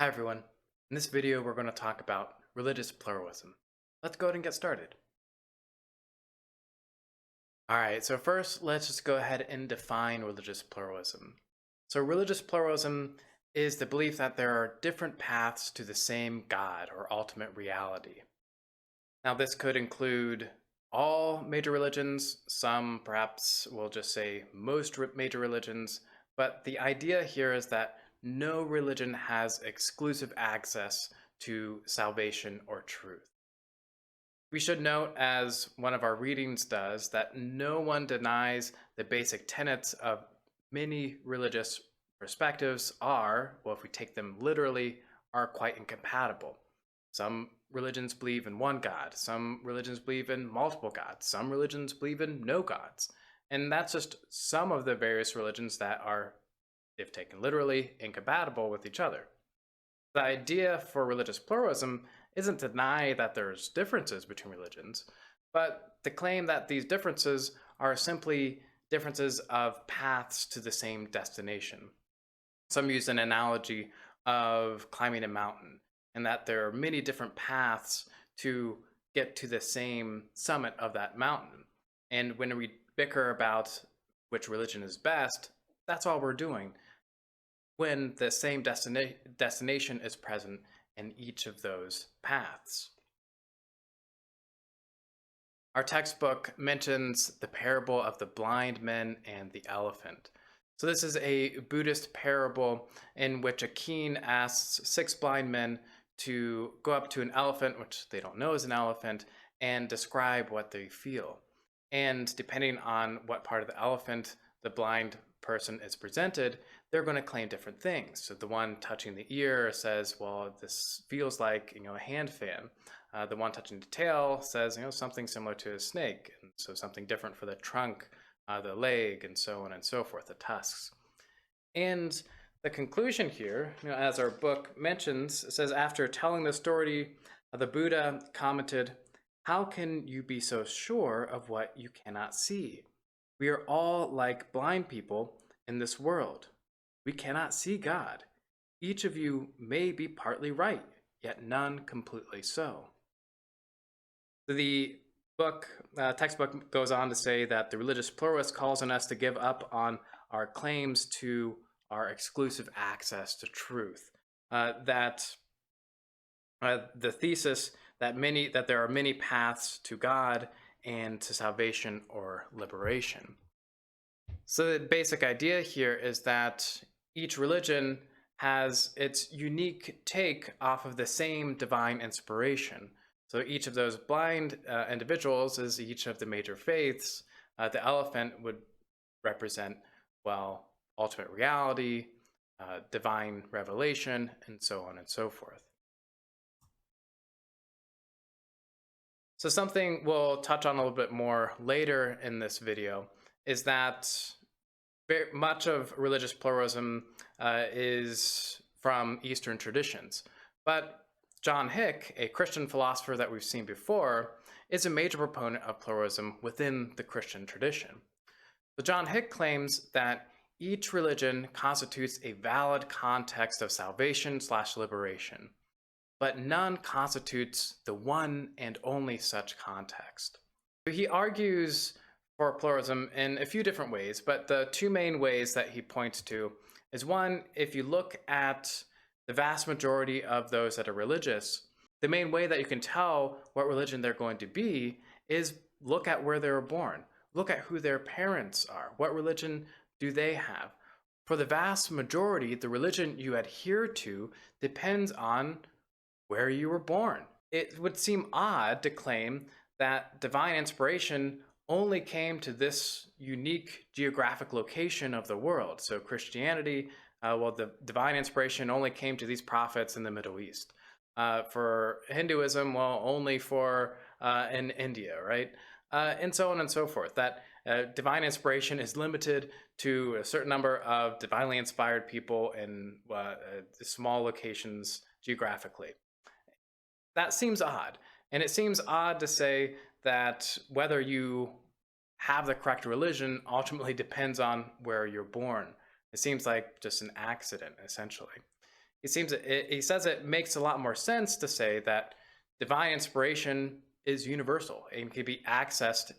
Hi everyone. In this video we're going to talk about religious pluralism. Let's go ahead and get started. Alright, so first let's just go ahead and define religious pluralism. So religious pluralism is the belief that there are different paths to the same God or ultimate reality. Now this could include all major religions, some perhaps we'll just say most major religions, but the idea here is that no religion has exclusive access to salvation or truth. We should note, as one of our readings does, that no one denies the basic tenets of many religious perspectives are, well, if we take them literally, are quite incompatible. Some religions believe in one God, some religions believe in multiple gods, some religions believe in no gods. And that's just some of the various religions that are, if taken literally, incompatible with each other. The idea for religious pluralism isn't to deny that there's differences between religions, but to claim that these differences are simply differences of paths to the same destination. Some use an analogy of climbing a mountain, and that there are many different paths to get to the same summit of that mountain. And when we bicker about which religion is best, that's all we're doing when the same destination is present in each of those paths. Our textbook mentions the parable of the blind men and the elephant. So this is a Buddhist parable in which a king asks 6 blind men to go up to an elephant, which they don't know is an elephant, and describe what they feel. And depending on what part of the elephant the blind person is presented, they're going to claim different things. So the one touching the ear says, well, this feels like, a hand fan. The one touching the tail says, something similar to a snake. And so something different for the trunk, the leg, and so on and so forth, the tusks. And the conclusion here, as our book mentions, says, after telling the story, the Buddha commented, "How can you be so sure of what you cannot see? We are all like blind people in this world. We cannot see God. Each of you may be partly right, yet none completely so." The textbook goes on to say that the religious pluralist calls on us to give up on our claims to our exclusive access to truth. The thesis that there are many paths to God and to salvation or liberation. So the basic idea here is that each religion has its unique take off of the same divine inspiration. So each of those blind individuals is each of the major faiths. The elephant would represent, well, ultimate reality, divine revelation, and so on and so forth. So something we'll touch on a little bit more later in this video is that very much of religious pluralism is from Eastern traditions. But John Hick, a Christian philosopher that we've seen before, is a major proponent of pluralism within the Christian tradition. So John Hick claims that each religion constitutes a valid context of salvation/liberation, but none constitutes the one and only such context. He argues for pluralism in a few different ways, but the two main ways that he points to is, one, if you look at the vast majority of those that are religious, the main way that you can tell what religion they're going to be is look at where they were born. Look at who their parents are. What religion do they have? For the vast majority, the religion you adhere to depends on where you were born. It would seem odd to claim that divine inspiration only came to this unique geographic location of the world. So Christianity, the divine inspiration only came to these prophets in the Middle East. For Hinduism, only for in India, right? And so on and so forth. That divine inspiration is limited to a certain number of divinely inspired people in small locations geographically. That seems odd. And it seems odd to say that whether you have the correct religion ultimately depends on where you're born. It seems like just an accident, essentially. he says it makes a lot more sense to say that divine inspiration is universal and can be accessed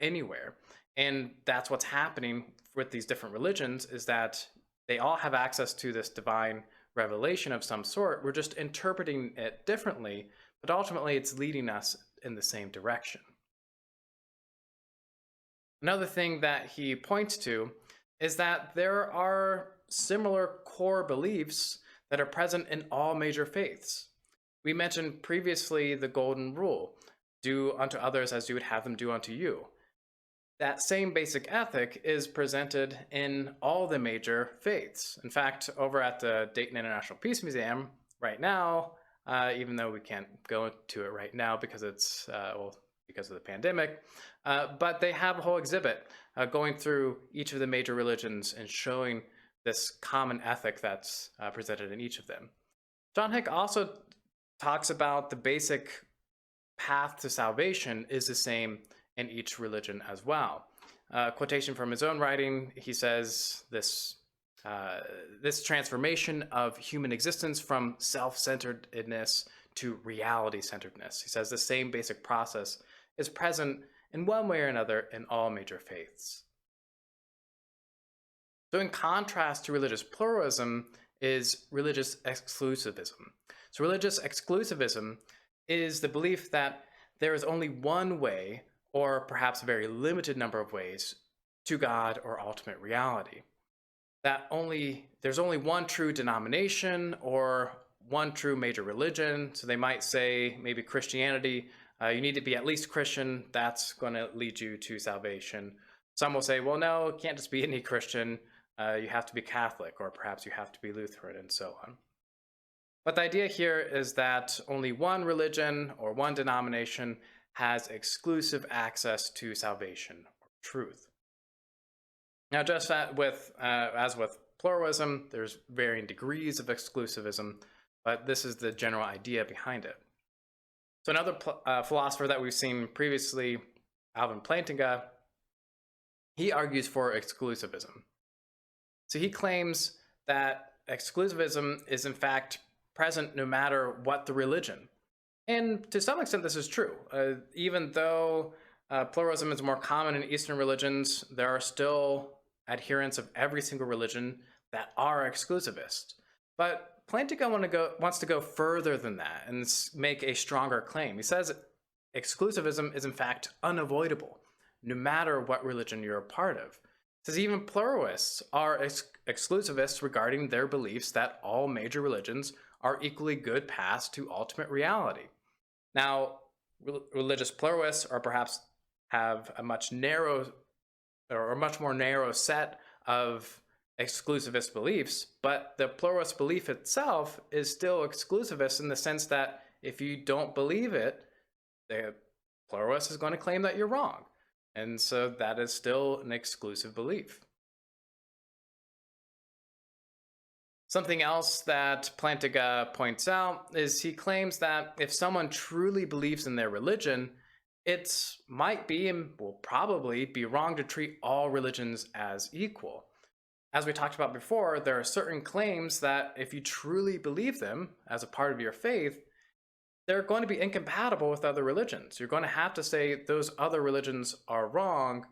anywhere. And that's what's happening with these different religions, is that they all have access to this divine revelation of some sort. We're just interpreting it differently, but ultimately it's leading us in the same direction. Another thing that he points to is that there are similar core beliefs that are present in all major faiths. We mentioned previously the golden rule: do unto others as you would have them do unto you. That same basic ethic is presented in all the major faiths. In fact, over at the Dayton International Peace Museum right now, even though we can't go to it right now because it's because of the pandemic, but they have a whole exhibit going through each of the major religions and showing this common ethic that's presented in each of them. John Hick also talks about the basic path to salvation is the same in each religion as well. Quotation from his own writing, he says this transformation of human existence from self-centeredness to reality-centeredness. He says the same basic process is present in one way or another in all major faiths. So in contrast to religious pluralism is religious exclusivism. So religious exclusivism is the belief that there is only one way, or perhaps a very limited number of ways, to God or ultimate reality. That there's only one true denomination or one true major religion. So they might say, maybe Christianity, you need to be at least Christian, that's going to lead you to salvation. Some will say, well, no, it can't just be any Christian, you have to be Catholic, or perhaps you have to be Lutheran, and so on. But the idea here is that only one religion or one denomination has exclusive access to salvation or truth. Now, just as with pluralism, there's varying degrees of exclusivism, but this is the general idea behind it. So another philosopher that we've seen previously, Alvin Plantinga, he argues for exclusivism. So he claims that exclusivism is in fact present no matter what the religion. And to some extent, this is true. Even though pluralism is more common in Eastern religions, there are still adherents of every single religion that are exclusivist. But Plantinga wants to go further than that and make a stronger claim. He says exclusivism is in fact unavoidable, no matter what religion you're a part of. He says even pluralists are exclusivists regarding their beliefs that all major religions are equally good paths to ultimate reality. Now, religious pluralists are perhaps have a much more narrow set of exclusivist beliefs, but the pluralist belief itself is still exclusivist in the sense that if you don't believe it, the pluralist is going to claim that you're wrong. And so that is still an exclusive belief. Something else that Plantinga points out is he claims that if someone truly believes in their religion, it might be and will probably be wrong to treat all religions as equal. As we talked about before, there are certain claims that if you truly believe them as a part of your faith, they're going to be incompatible with other religions. You're going to have to say those other religions are wrong.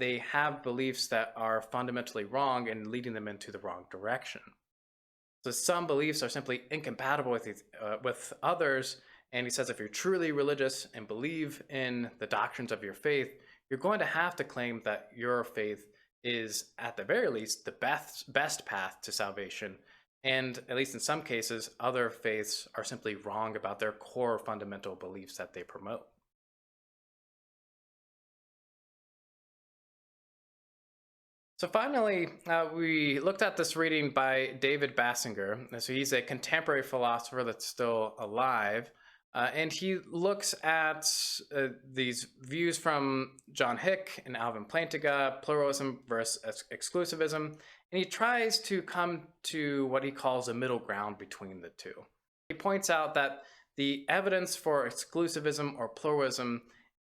They have beliefs that are fundamentally wrong and leading them into the wrong direction. So some beliefs are simply incompatible with others. And he says if you're truly religious and believe in the doctrines of your faith, you're going to have to claim that your faith is, at the very least, the best path to salvation. And at least in some cases, other faiths are simply wrong about their core fundamental beliefs that they promote. So finally, we looked at this reading by David Basinger. So he's a contemporary philosopher that's still alive. And he looks at these views from John Hick and Alvin Plantinga, pluralism versus exclusivism, and he tries to come to what he calls a middle ground between the two. He points out that the evidence for exclusivism or pluralism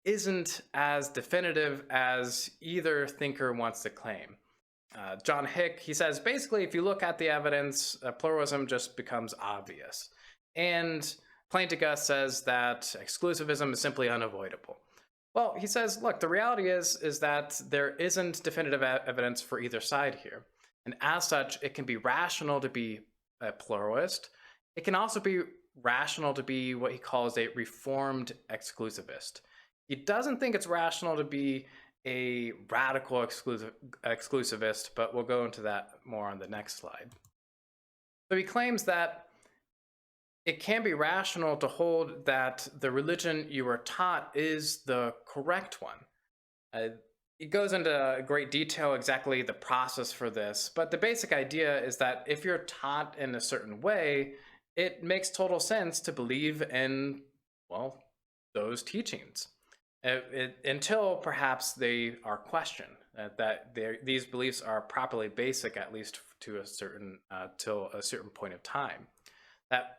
isn't as definitive as either thinker wants to claim. John Hick, he says, basically, if you look at the evidence, pluralism just becomes obvious. And Plantinga says that exclusivism is simply unavoidable. Well, he says, look, the reality is that there isn't definitive evidence for either side here. And as such, it can be rational to be a pluralist. It can also be rational to be what he calls a reformed exclusivist. He doesn't think it's rational to be a radical exclusivist, but we'll go into that more on the next slide. So he claims that it can be rational to hold that the religion you were taught is the correct one. It goes into great detail exactly the process for this, but the basic idea is that if you're taught in a certain way, it makes total sense to believe in, well, those teachings. Until perhaps they are questioned, that these beliefs are properly basic, at least to a certain till a certain point of time. That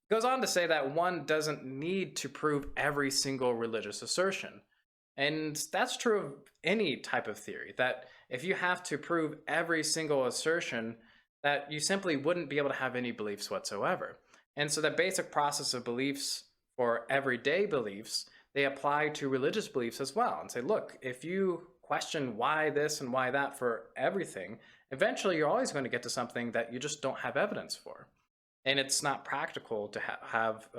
goes on to say that one doesn't need to prove every single religious assertion, and that's true of any type of theory. That if you have to prove every single assertion, that you simply wouldn't be able to have any beliefs whatsoever. And so the basic process of beliefs for everyday beliefs, they apply to religious beliefs as well, and say, look, if you question why this and why that for everything, eventually you're always going to get to something that you just don't have evidence for. And it's not practical to have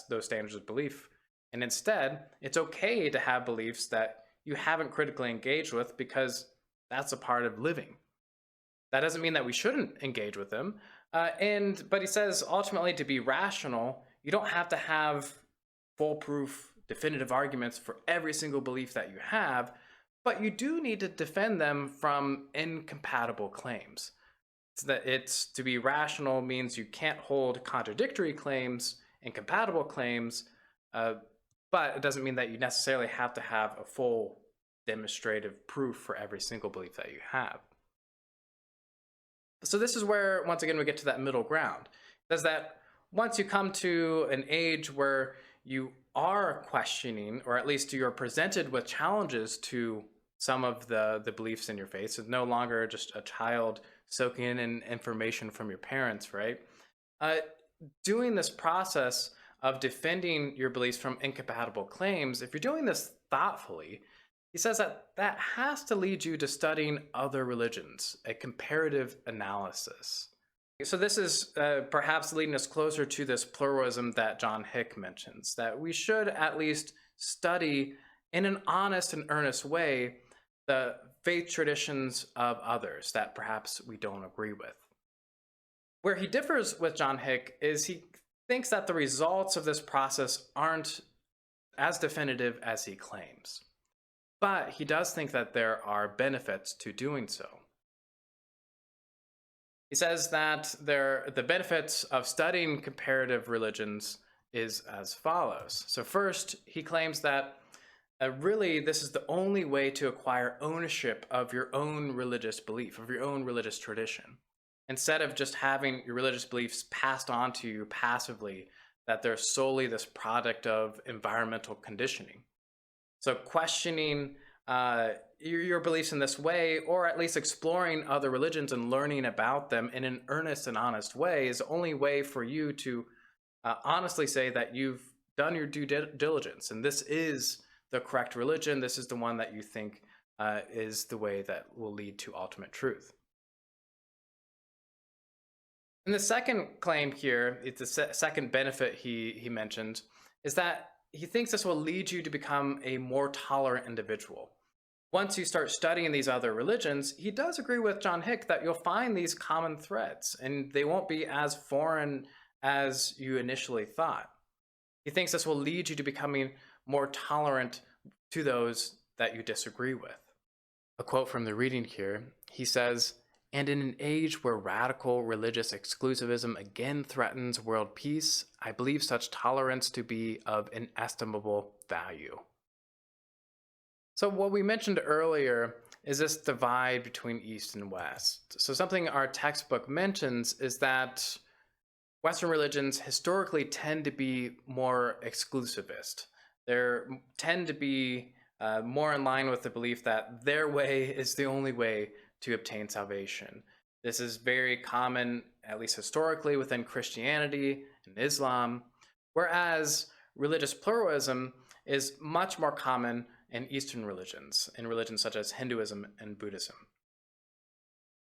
those standards of belief. And instead, it's okay to have beliefs that you haven't critically engaged with, because that's a part of living. That doesn't mean that we shouldn't engage with them. But he says, ultimately, to be rational, you don't have to have foolproof, definitive arguments for every single belief that you have, but you do need to defend them from incompatible claims. It's to be rational means you can't hold contradictory claims, incompatible claims, but it doesn't mean that you necessarily have to have a full demonstrative proof for every single belief that you have. So this is where, once again, we get to that middle ground. It says that once you come to an age where you are questioning, or at least you're presented with challenges to some of the beliefs in your faith, it's no longer just a child soaking in information from your parents, right? Doing this process of defending your beliefs from incompatible claims, if you're doing this thoughtfully, he says that has to lead you to studying other religions, a comparative analysis. So this is perhaps leading us closer to this pluralism that John Hick mentions, that we should at least study in an honest and earnest way the faith traditions of others that perhaps we don't agree with. Where he differs with John Hick is he thinks that the results of this process aren't as definitive as he claims. But he does think that there are benefits to doing so. He says that the benefits of studying comparative religions is as follows. So first, he claims that really this is the only way to acquire ownership of your own religious belief, of your own religious tradition. Instead of just having your religious beliefs passed on to you passively, that they're solely this product of environmental conditioning. So questioning your beliefs in this way, or at least exploring other religions and learning about them in an earnest and honest way, is the only way for you to honestly say that you've done your due diligence, and this is the correct religion, this is the one that you think is the way that will lead to ultimate truth. And the second claim here, it's the second benefit he mentioned, is that he thinks this will lead you to become a more tolerant individual. Once you start studying these other religions, he does agree with John Hick that you'll find these common threads, and they won't be as foreign as you initially thought. He thinks this will lead you to becoming more tolerant to those that you disagree with. A quote from the reading here, he says, "And in an age where radical religious exclusivism again threatens world peace, I believe such tolerance to be of inestimable value." So what we mentioned earlier is this divide between East and West. So something our textbook mentions is that Western religions historically tend to be more exclusivist. They tend to be more in line with the belief that their way is the only way to obtain salvation. This is very common, at least historically, within Christianity and Islam, whereas religious pluralism is much more common in Eastern religions, in religions such as Hinduism and Buddhism.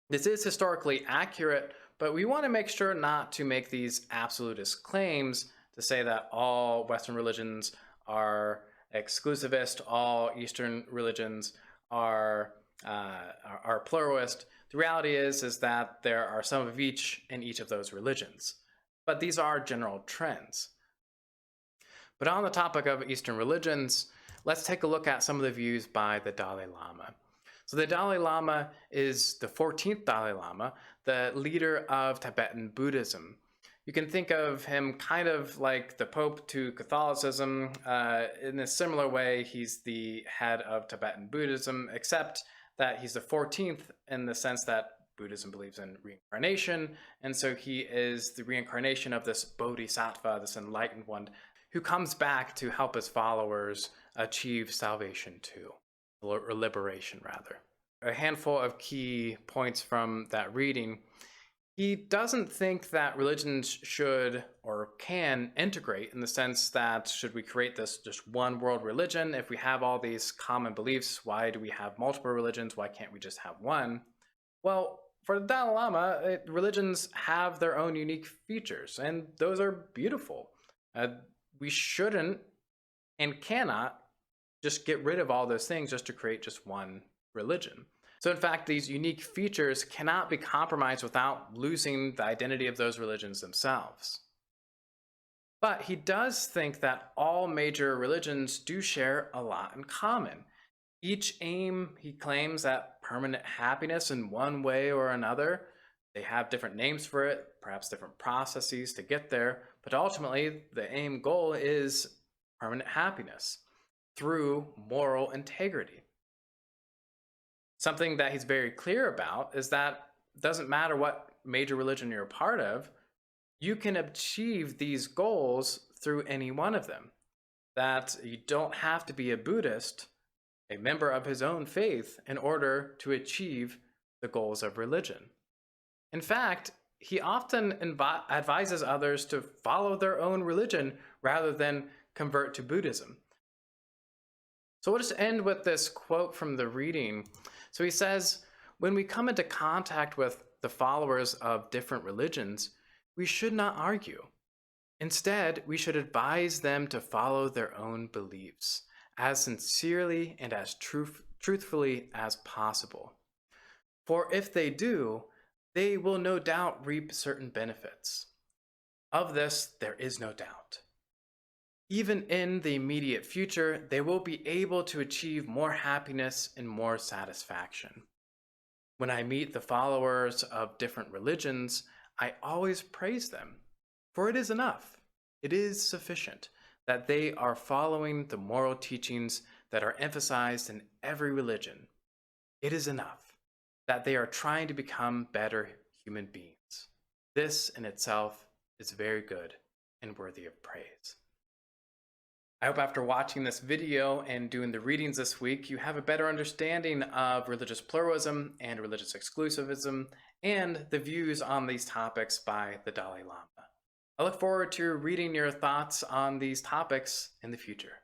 This is historically accurate, but we want to make sure not to make these absolutist claims to say that all Western religions are exclusivist, all Eastern religions are pluralist. The reality is that there are some of each in each of those religions, but these are general trends. But on the topic of Eastern religions, let's take a look at some of the views by the Dalai Lama. So the Dalai Lama is the 14th Dalai Lama, the leader of Tibetan Buddhism. You can think of him kind of like the Pope to Catholicism. In a similar way, he's the head of Tibetan Buddhism, except that he's the 14th in the sense that Buddhism believes in reincarnation, and so he is the reincarnation of this bodhisattva, this enlightened one, who comes back to help his followers achieve salvation too, or liberation rather. A handful of key points from that reading. He doesn't think that religions should or can integrate, in the sense that should we create this just one world religion? If we have all these common beliefs, why do we have multiple religions? Why can't we just have one? Well, for the Dalai Lama, religions have their own unique features, and those are beautiful. We shouldn't and cannot just get rid of all those things just to create just one religion. So in fact, these unique features cannot be compromised without losing the identity of those religions themselves. But he does think that all major religions do share a lot in common. Each aim, he claims, at permanent happiness in one way or another. They have different names for it, perhaps different processes to get there, but ultimately the aim goal is permanent happiness through moral integrity. Something that he's very clear about is that it doesn't matter what major religion you're a part of, you can achieve these goals through any one of them. That you don't have to be a Buddhist, a member of his own faith, in order to achieve the goals of religion. In fact, he often advises others to follow their own religion rather than convert to Buddhism. So we'll just end with this quote from the reading. So he says, when we come into contact with the followers of different religions, we should not argue. Instead, we should advise them to follow their own beliefs as sincerely and as truthfully as possible. For if they do, they will no doubt reap certain benefits. Of this, there is no doubt. Even in the immediate future, they will be able to achieve more happiness and more satisfaction. When I meet the followers of different religions, I always praise them, for it is enough, it is sufficient, that they are following the moral teachings that are emphasized in every religion. It is enough that they are trying to become better human beings. This in itself is very good and worthy of praise. I hope after watching this video and doing the readings this week, you have a better understanding of religious pluralism and religious exclusivism and the views on these topics by the Dalai Lama. I look forward to reading your thoughts on these topics in the future.